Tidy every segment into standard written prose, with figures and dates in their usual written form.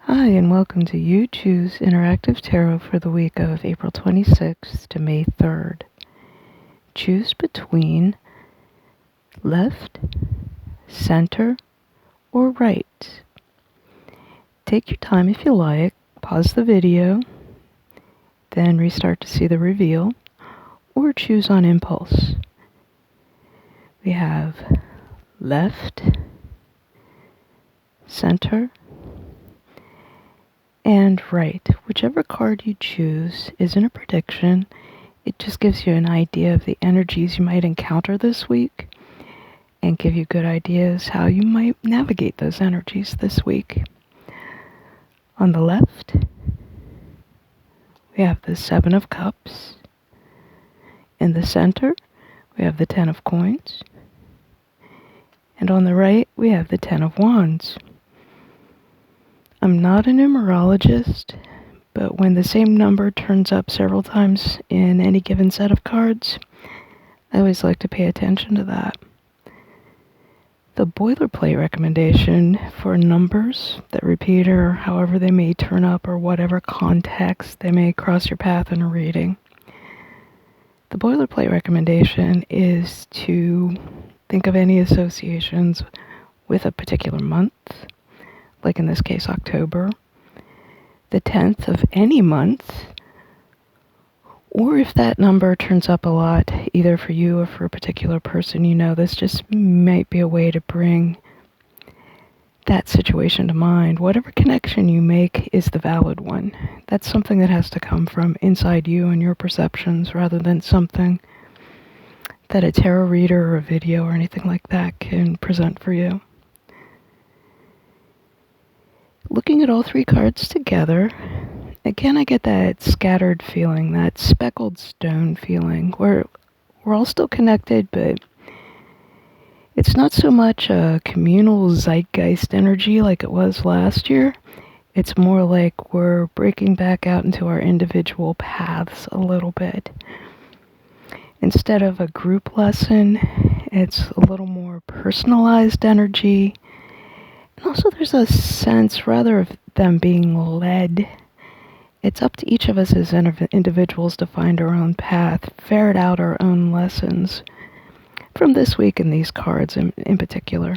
Hi, and welcome to YouChoose Interactive Tarot for the week of April 26th to May 3rd. Choose between left, center, or right. Take your time if you like, pause the video, then restart to see the reveal, or choose on impulse. We have left, center, and right. Whichever card you choose isn't a prediction. It just gives you an idea of the energies you might encounter this week and give you good ideas how you might navigate those energies this week. On the left, we have the Seven of Cups. In the center, we have the Ten of Coins. And on the right, we have the Ten of Wands. I'm not a numerologist, but when the same number turns up several times in any given set of cards, I always like to pay attention to that. The boilerplate recommendation for numbers that repeat or however they may turn up or whatever context they may cross your path in a reading. The boilerplate recommendation is to think of any associations with a particular month, like in this case October, the 10th of any month, or if that number turns up a lot, either for you or for a particular person you know, this just might be a way to bring that situation to mind. Whatever connection you make is the valid one. That's something that has to come from inside you and your perceptions rather than something that a tarot reader or a video or anything like that can present for you. Looking at all three cards together, again, I get that scattered feeling, that speckled stone feeling, where we're all still connected, but it's not so much a communal zeitgeist energy like it was last year. It's more like we're breaking back out into our individual paths a little bit. Instead of a group lesson, it's a little more personalized energy. And also there's a sense, rather, of them being led. It's up to each of us as individuals to find our own path, ferret out our own lessons from this week and these cards in particular.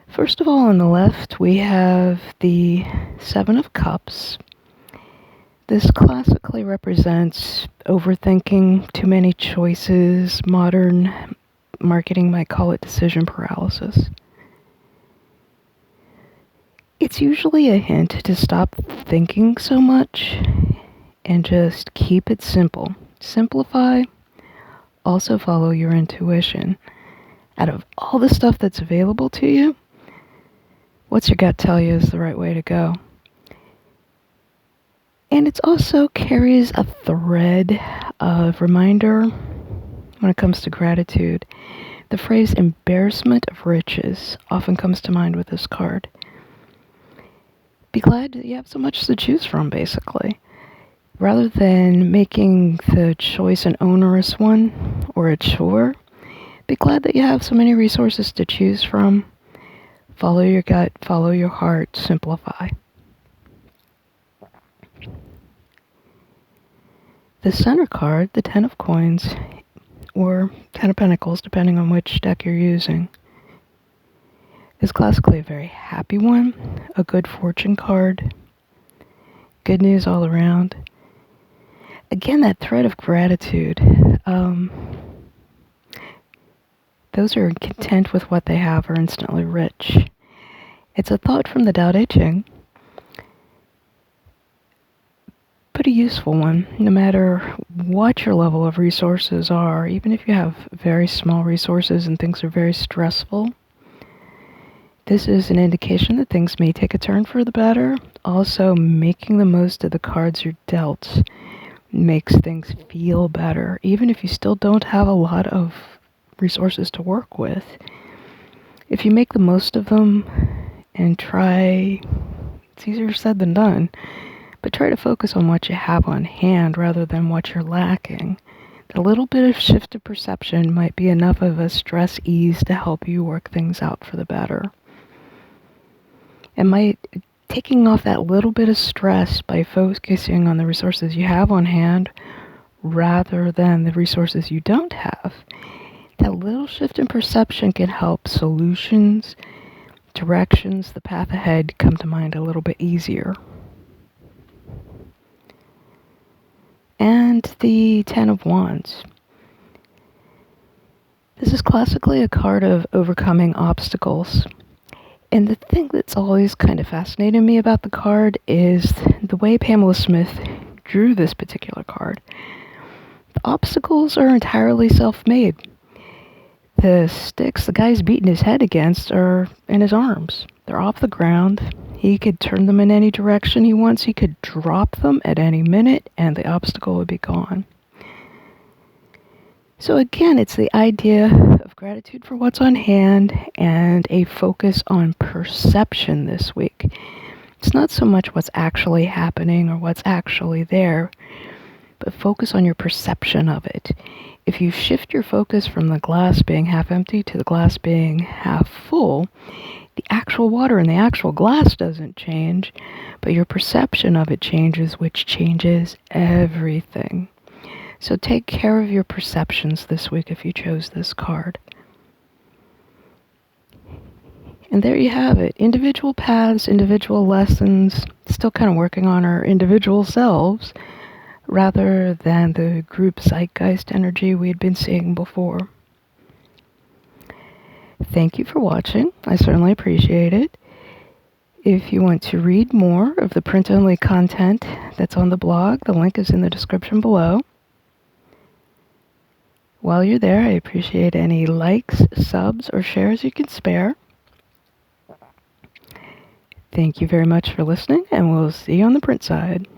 First of all, on the left, we have the Seven of Cups. This classically represents overthinking, too many choices. Modern marketing might call it decision paralysis. It's usually a hint to stop thinking so much and just keep it simple. Simplify, also follow your intuition. Out of all the stuff that's available to you, what's your gut tell you is the right way to go? And it also carries a thread of reminder when it comes to gratitude. The phrase embarrassment of riches often comes to mind with this card. Be glad that you have so much to choose from, basically. Rather than making the choice an onerous one or a chore, be glad that you have so many resources to choose from. Follow your gut, follow your heart, simplify. The center card, the Ten of Coins, or Ten of Pentacles, depending on which deck you're using, is classically a very happy one, a good fortune card, good news all around. Again, that thread of gratitude. Those who are content with what they have are instantly rich. It's a thought from the Tao Te Ching, but a useful one, no matter what your level of resources are. Even if you have very small resources and things are very stressful, this is an indication that things may take a turn for the better. Also, making the most of the cards you're dealt makes things feel better. Even if you still don't have a lot of resources to work with, if you make the most of them and try, it's easier said than done, but try to focus on what you have on hand rather than what you're lacking. A little bit of shift of perception might be enough of a stress ease to help you work things out for the better. And taking off that little bit of stress by focusing on the resources you have on hand rather than the resources you don't have, that little shift in perception can help solutions, directions, the path ahead come to mind a little bit easier. And the Ten of Wands. This is classically a card of overcoming obstacles. And the thing that's always kind of fascinated me about the card is the way Pamela Smith drew this particular card. The obstacles are entirely self-made. The sticks the guy's beating his head against are in his arms. They're off the ground. He could turn them in any direction he wants. He could drop them at any minute, and the obstacle would be gone. So again, it's the idea of gratitude for what's on hand and a focus on perception this week. It's not so much what's actually happening or what's actually there, but focus on your perception of it. If you shift your focus from the glass being half empty to the glass being half full, the actual water in the actual glass doesn't change, but your perception of it changes, which changes everything. So take care of your perceptions this week if you chose this card. And there you have it. Individual paths, individual lessons, still kind of working on our individual selves rather than the group zeitgeist energy we had been seeing before. Thank you for watching. I certainly appreciate it. If you want to read more of the print-only content that's on the blog, the link is in the description below. While you're there, I appreciate any likes, subs, or shares you can spare. Thank you very much for listening, and we'll see you on the print side.